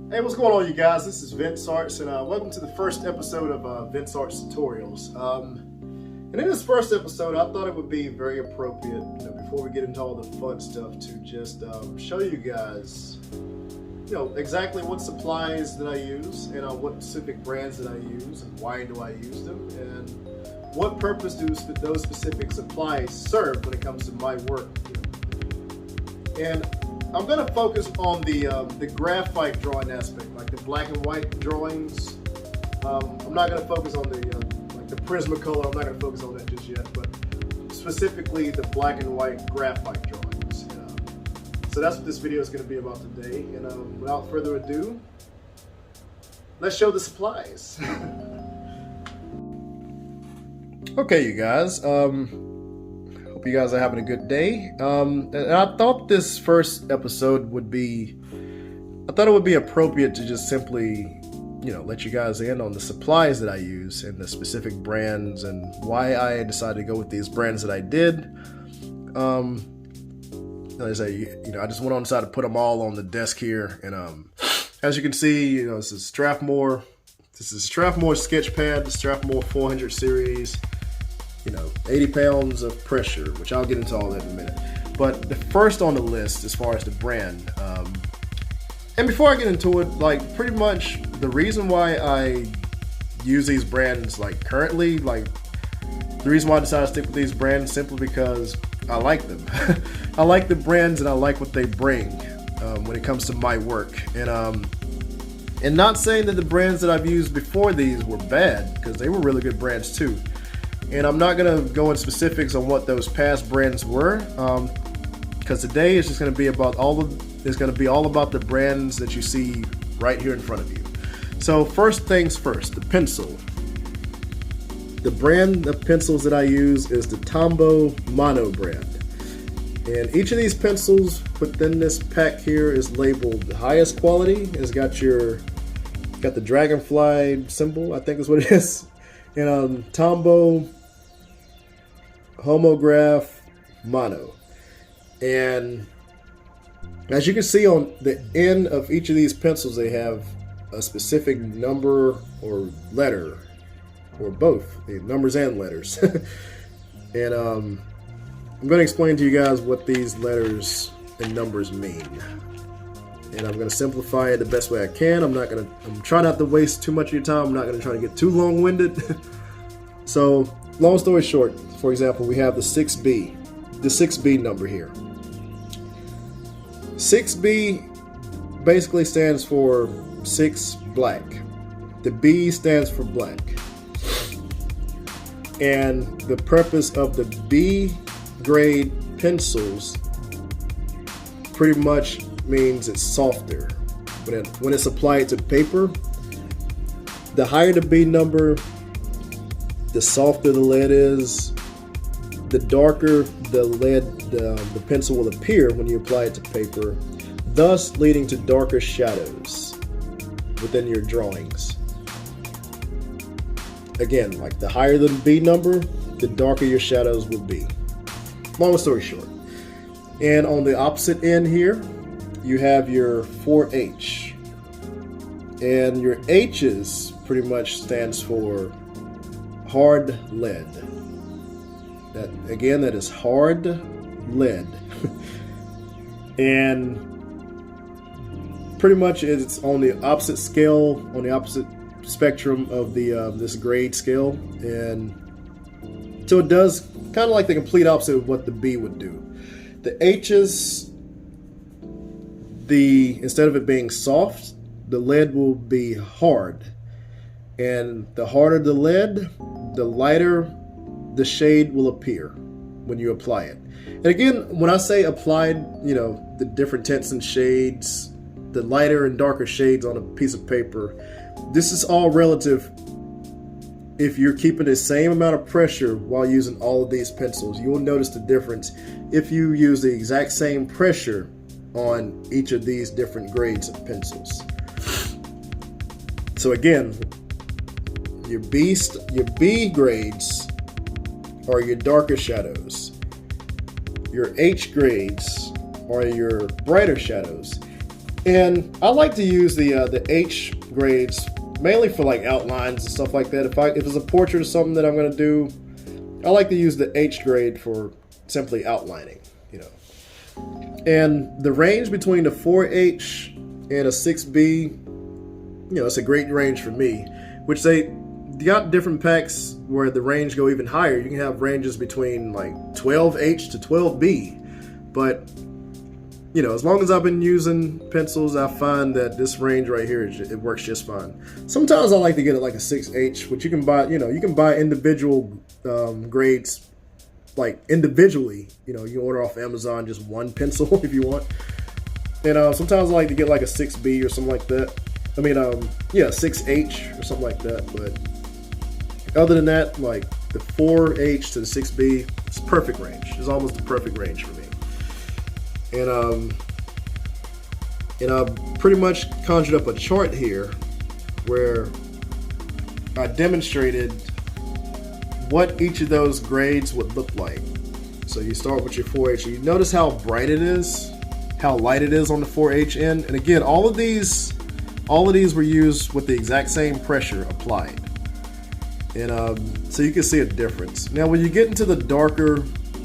Hey, what's going on, you guys? This is Vince Artz, and welcome to the first episode of Vince Artz Tutorials. And in this first episode, I thought it would be very appropriate, before we get into all the fun stuff, to just show you guys, exactly what supplies that I use, and what specific brands that I use, and why do I use them, and what purpose do those specific supplies serve when it comes to my work. And I'm going to focus on the graphite drawing aspect, like the black and white drawings. I'm not going to focus on the Prismacolor. I'm not going to focus on that just yet, but specifically the black and white graphite drawings. So that's what this video is going to be about today. And without further ado, let's show the supplies. Okay, you guys. Hope you guys are having a good day. And I thought this first episode would be, appropriate to just simply, let you guys in on the supplies that I use and the specific brands and why I decided to go with these brands that I did. As I just went on decided to put them all on the desk here, and as you can see, this is Strathmore. This is Strathmore sketch pad, the Strathmore 400 series. 80 pounds of pressure, which I'll get into all that in a minute. But the first on the list as far as the brand, and before I get into it, pretty much the reason why I use these brands currently, the reason why I decided to stick with these brands simply because I like them. I like the brands and I like what they bring when it comes to my work. And not saying that the brands that I've used before these were bad, because they were really good brands too. And I'm not going to go in specifics on what those past brands were, because today is just going to be about all about the brands that you see right here in front of you. So first things first, the pencil. The brand of pencils that I use is the Tombow Mono brand. And each of these pencils within this pack here is labeled the highest quality. It's got the dragonfly symbol, I think is what it is. And Tombow Homograph Mono. And as you can see on the end of each of these pencils, they have a specific number or letter, or both, the numbers and letters. And I'm going to explain to you guys what these letters and numbers mean. And I'm going to simplify it the best way I can. I'm trying not to waste too much of your time. I'm not going to try to get too long-winded. So, long story short, for example, we have the 6B number here. 6B basically stands for 6 black. The B stands for black. And the purpose of the B grade pencils pretty much means it's softer. When it's applied to paper, the higher the B number, the softer the lead is, the darker the lead, the pencil will appear when you apply it to paper, thus leading to darker shadows within your drawings. Again, the higher the B number, the darker your shadows will be. Long story short. And on the opposite end here, you have your 4H. And your H's pretty much stands for hard lead. That is hard lead. And pretty much it's on the opposite scale, on the opposite spectrum of the this grade scale. And so it does kind of like the complete opposite of what the B would do. The H's, instead of it being soft, the lead will be hard. And the harder the lead, the lighter the shade will appear when you apply it. And again, when I say applied, the different tints and shades, the lighter and darker shades on a piece of paper, this is all relative. If you're keeping the same amount of pressure while using all of these pencils, you will notice the difference if you use the exact same pressure on each of these different grades of pencils. So again, your B grades are your darker shadows. Your H grades are your brighter shadows. And I like to use the H grades mainly for like outlines and stuff like that. If it's a portrait or something that I'm going to do, I like to use the H grade for simply outlining, you know. And the range between the 4H and a 6B, you know, it's a great range for me, which they got different packs where the range go even higher. You can have ranges between like 12H to 12B, but you know, as long as I've been using pencils, I find that this range right here, it works just fine. Sometimes I like to get it like a 6H, which you can buy, you know, you can buy individual grades, like individually, you know, you order off Amazon just one pencil if you want. And sometimes I like to get like a 6B or something like that. I mean, yeah, 6H or something like that. But other than that, like the 4H to the 6B, it's perfect range. It's almost the perfect range for me. And I pretty much conjured up a chart here where I demonstrated what each of those grades would look like. So you start with your 4H. You notice how bright it is, how light it is on the 4H end. And again, all of these were used with the exact same pressure applied. And so you can see a difference. Now, when you get into the darker,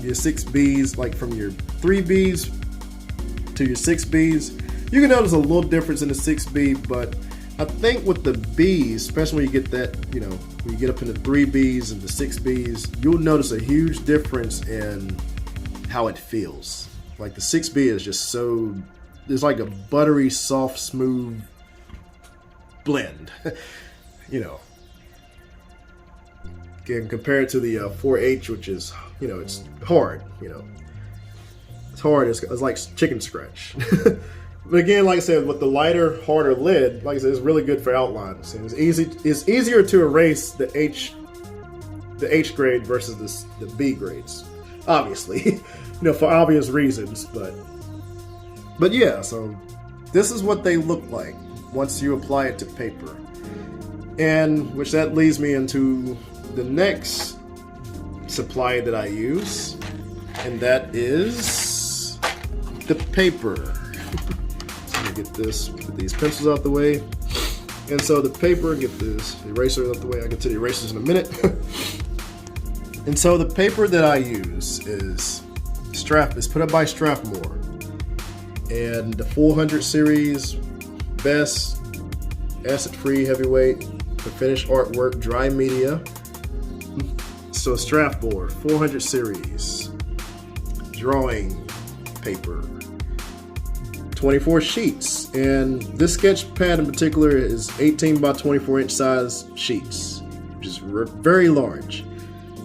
your 6Bs, like from your 3Bs to your 6Bs, you can notice a little difference in the 6B, but I think with the Bs, especially when you get that, you know, when you get up in the 3Bs and the 6Bs, you'll notice a huge difference in how it feels. Like the 6B is just so, it's like a buttery, soft, smooth blend, you know. Again, compared to the 4H, which is, you know, it's hard, you know. It's hard, it's like chicken scratch. But again, like I said, with the lighter, harder lead, like I said, it's really good for outlines. And it's easier to erase the H grade versus the B grades, obviously, you know, for obvious reasons. But yeah, so this is what they look like once you apply it to paper, and which that leads me into the next supply that I use, and that is the paper. Get these pencils out the way, and so the paper, get this eraser out the way. I'll get to the erasers in a minute. And so the paper that I use is put up by Strathmore, and the 400 series, best acid-free heavyweight for finished artwork, dry media. So Strathmore 400 series drawing paper. 24 sheets, and this sketch pad in particular is 18 by 24 inch size sheets, which is very large,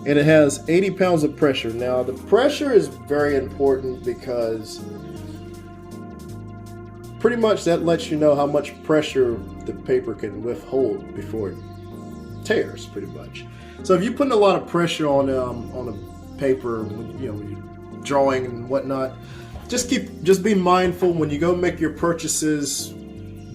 and it has 80 pounds of pressure. Now the pressure is very important because pretty much that lets you know how much pressure the paper can withhold before it tears, pretty much. So if you're putting a lot of pressure on a paper, you know, when you're drawing and whatnot, just be mindful when you go make your purchases.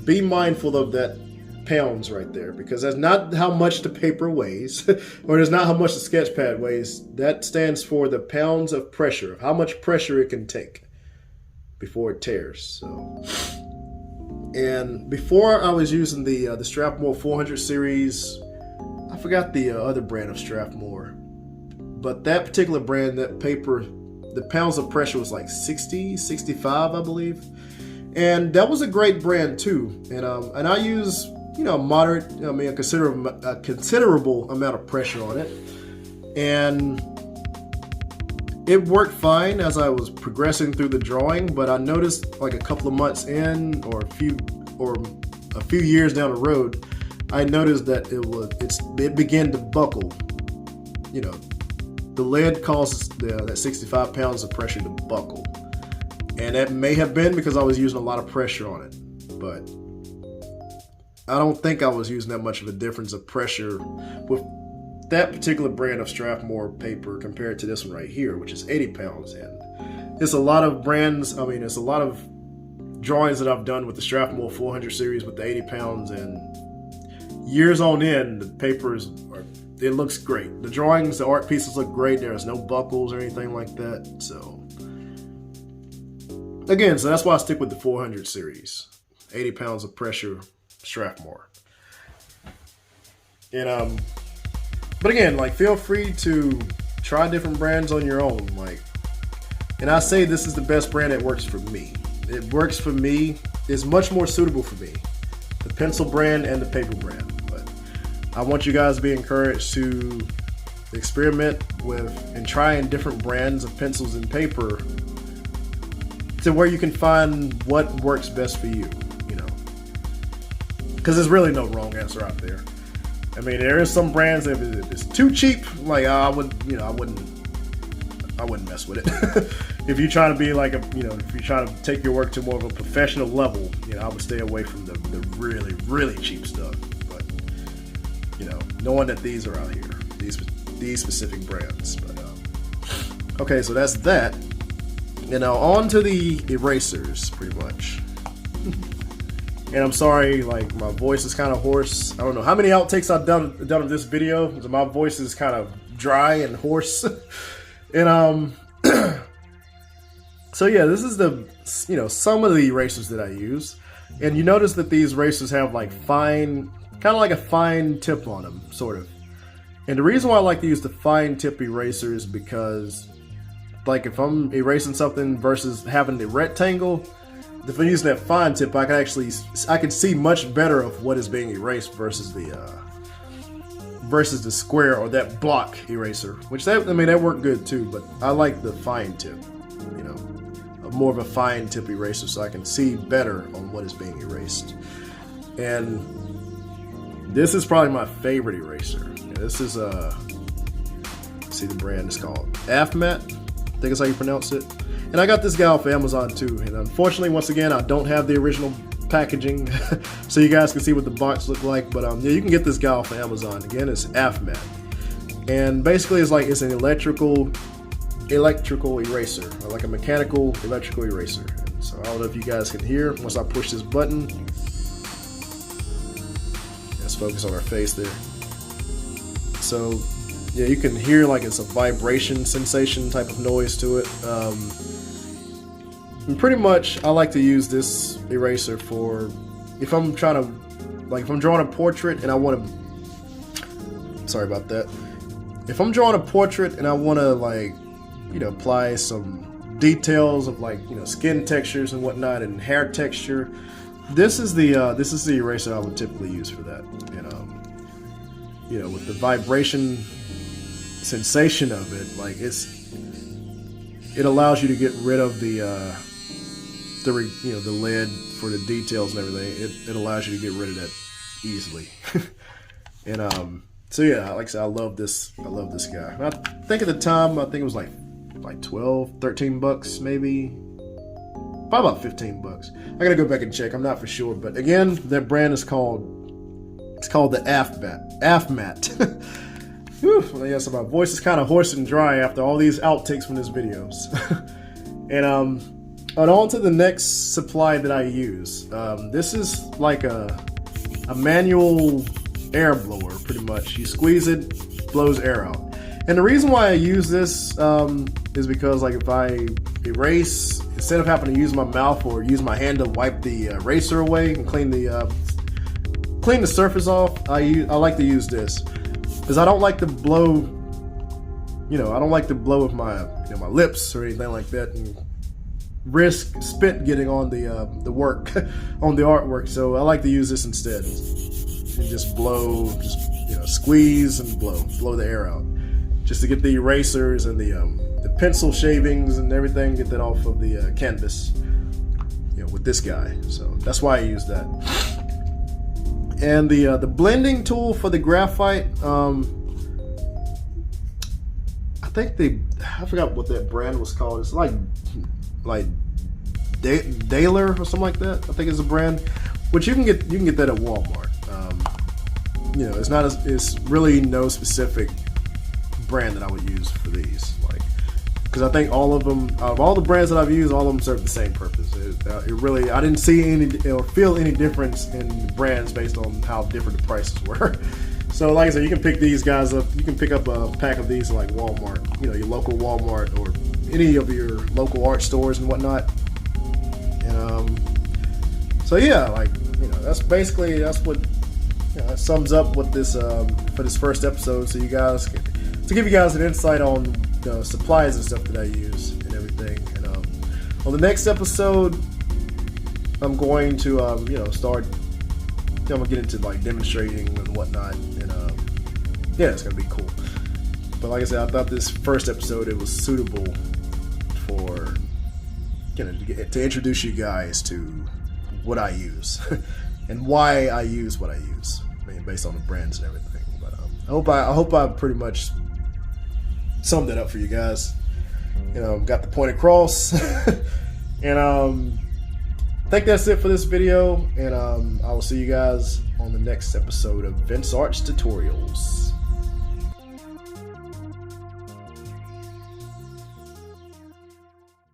Be mindful of that pounds right there, because that's not how much the paper weighs, or that's not how much the sketch pad weighs. That stands for the pounds of pressure, of how much pressure it can take before it tears. So, and before I was using the Strathmore 400 series, I forgot the other brand of Strathmore, but that particular brand, that paper, the pounds of pressure was like 60, 65, I believe. And that was a great brand too. And I use, you know, moderate, I mean, a considerable amount of pressure on it. And it worked fine as I was progressing through the drawing, but I noticed like a couple of months in, or a few years down the road, I noticed that it began to buckle, you know. The lead causes that 65 pounds of pressure to buckle. And that may have been because I was using a lot of pressure on it. But I don't think I was using that much of a difference of pressure with that particular brand of Strathmore paper compared to this one right here, which is 80 pounds. And it's a lot of brands, I mean, it's a lot of drawings that I've done with the Strathmore 400 series with the 80 pounds. And years on end, the papers it looks great. The drawings, the art pieces look great. There's no buckles or anything like that. So again, so that's why I stick with the 400 series. 80 pounds of pressure Strathmore. And but again, like, feel free to try different brands on your own. Like, and I say this is the best brand that works for me. It works for me. It's much more suitable for me. The pencil brand and the paper brand. But I want you guys to be encouraged to experiment with and trying different brands of pencils and paper to where you can find what works best for you, you know. Because there's really no wrong answer out there. I mean, there is some brands that if it's too cheap, like I wouldn't mess with it. If you're trying to be like if you're trying to take your work to more of a professional level, you know, I would stay away from the really, really cheap stuff. But, you know, knowing that these are out here, these specific brands. But okay, so that's that. And now on to the erasers, pretty much. And I'm sorry, like, my voice is kind of hoarse. I don't know how many outtakes I've done of this video. So my voice is kind of dry and hoarse. And so yeah, this is the, you know, some of the erasers that I use. And you notice that these erasers have like fine, kind of like a fine tip on them, sort of. And the reason why I like to use the fine tip eraser is because, like, if I'm erasing something versus having the rectangle, if I'm using that fine tip, I can see much better of what is being erased versus the square or that block eraser. Which that worked good too, but I like the fine tip, you know, more of a fine tip eraser, so I can see better on what is being erased. And this is probably my favorite eraser. This is let's see, the brand is called Afmat. I think that's how you pronounce it. And I got this guy off Amazon too. And unfortunately, once again, I don't have the original packaging, so you guys can see what the box looked like. But yeah, you can get this guy off of Amazon. Again, it's Afmat, and basically it's an electrical eraser, or like a mechanical electrical eraser. So I don't know if you guys can hear once I push this button. Let's focus on our face there. So yeah, you can hear like it's a vibration sensation type of noise to it. And pretty much I like to use this eraser for if I'm trying to, like, if I'm drawing a portrait and I want to, sorry about that, if I'm drawing a portrait and I want to, like, you know, apply some details of, like, you know, skin textures and whatnot and hair texture, this is the eraser I would typically use for that. And you know, with the vibration sensation of it, like, it allows you to get rid of the lead for the details and everything. It allows you to get rid of that easily. And so yeah, like I said, I love this guy. I think at the time, I think it was like 12, 13 bucks maybe. Probably about 15 bucks. I gotta go back and check. I'm not for sure, but again, that brand is called the Afmat. Whew, yeah, so my voice is kind of hoarse and dry after all these outtakes from this videos. And on to the next supply that I use. This is like a manual air blower, pretty much. You squeeze it, blows air out. And the reason why I use this is because, like, if I erase, instead of having to use my mouth or use my hand to wipe the eraser away and clean the surface off, I like to use this because I don't like to blow. You know, I don't like to blow with my my lips or anything like that and risk spit getting on the work on the artwork. So I like to use this instead and just blow, squeeze and blow the air out, just to get the erasers and the pencil shavings and everything, get that off of the canvas, with this guy. So that's why I use that. And the blending tool for the graphite, I forgot what that brand was called. It's like Daler or something like that, I think is a brand, which you can get that at Walmart. It's really no specific brand that I would use for these, because I think all of them, out of all the brands that I've used, all of them serve the same purpose. I didn't see any or feel any difference in brands based on how different the prices were. So like I said, you can pick these guys up. You can pick up a pack of these like Walmart, your local Walmart or any of your local art stores and whatnot. And so So yeah, like, you know, that's what, you know, that sums up what this for this first episode. So you guys to give you guys an insight on the supplies and stuff that I use and everything. And on the next episode, I'm going to you know, start. I'm gonna get into like demonstrating and whatnot, and yeah, it's gonna be cool. But like I said, I thought this first episode, it was suitable for, you know, to introduce you guys to what I use and why I use what I use. I mean, based on the brands and everything. But I hope I pretty much summed it up for you guys. You know, got the point across. And I think that's it for this video. And I will see you guys on the next episode of Vince Artz Tutorials.